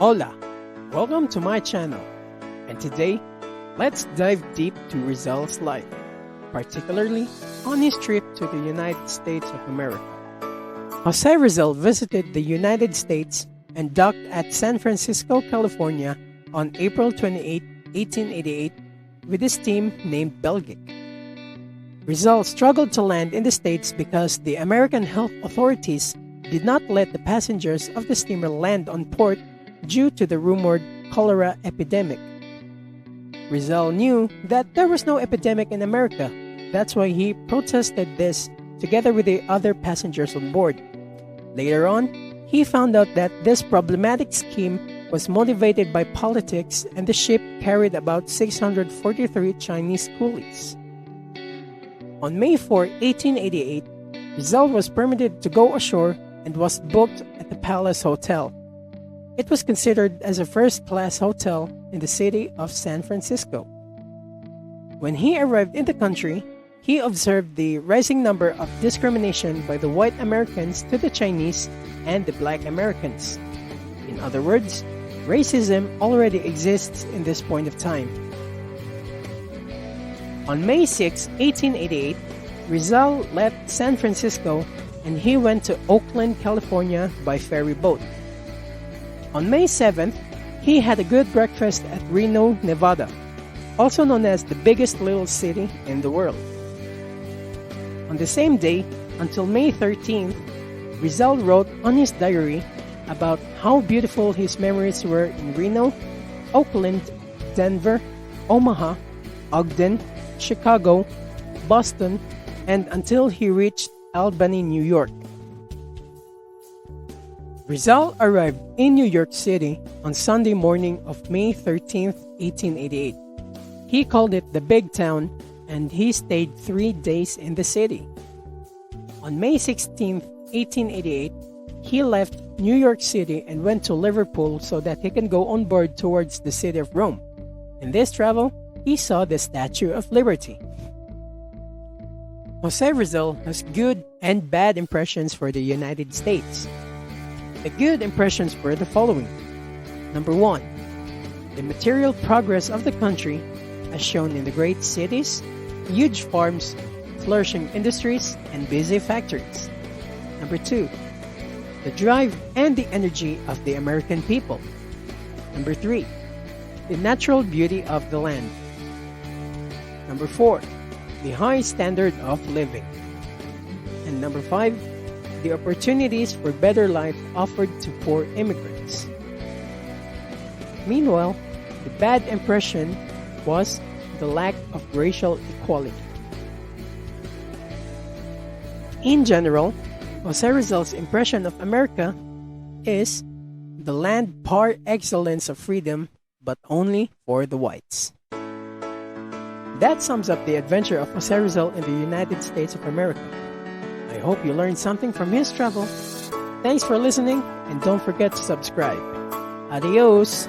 Hola, welcome to my channel, and today, let's dive deep to Rizal's life, particularly on his trip to the United States of America. Jose Rizal visited the United States and docked at San Francisco, California on April 28, 1888 with his team named Belgic. Rizal struggled to land in the States because the American health authorities did not let the passengers of the steamer land on port due to the rumored cholera epidemic. Rizal knew that there was no epidemic in America. That's why he protested this together with the other passengers on board. Later on, he found out that this problematic scheme was motivated by politics, and the ship carried about 643 Chinese coolies. On May 4, 1888, Rizal was permitted to go ashore and was booked at the Palace Hotel. It was considered as a first-class hotel in the city of San Francisco. When he arrived in the country, he observed the rising number of discrimination by the white Americans to the Chinese and the black Americans. In other words, racism already exists in this point of time. On May 6, 1888, Rizal left San Francisco and he went to Oakland, California by ferry boat. On May 7th, he had a good breakfast at Reno, Nevada, also known as the biggest little city in the world. On the same day, until May 13th, Rizal wrote on his diary about how beautiful his memories were in Reno, Oakland, Denver, Omaha, Ogden, Chicago, Boston, and until he reached Albany, New York. Rizal arrived in New York City on Sunday morning of May 13, 1888. He called it the Big Town, and he stayed 3 days in the city. On May 16, 1888, he left New York City and went to Liverpool so that he can go on board towards the city of Rome. In this travel, he saw the Statue of Liberty. Jose Rizal has good and bad impressions for the United States. The good impressions were the following. Number 1, the material progress of the country as shown in the great cities, huge farms, flourishing industries, and busy factories. Number 2, the drive and the energy of the American people. Number 3, the natural beauty of the land. Number 4, the high standard of living. And number 5, the opportunities for better life offered to poor immigrants. Meanwhile, the bad impression was the lack of racial equality. In general, Jose Rizal's impression of America is the land par excellence of freedom, but only for the whites. That sums up the adventure of Jose Rizal in the United States of America. I hope you learned something from his travel. Thanks for listening, and don't forget to subscribe. Adios!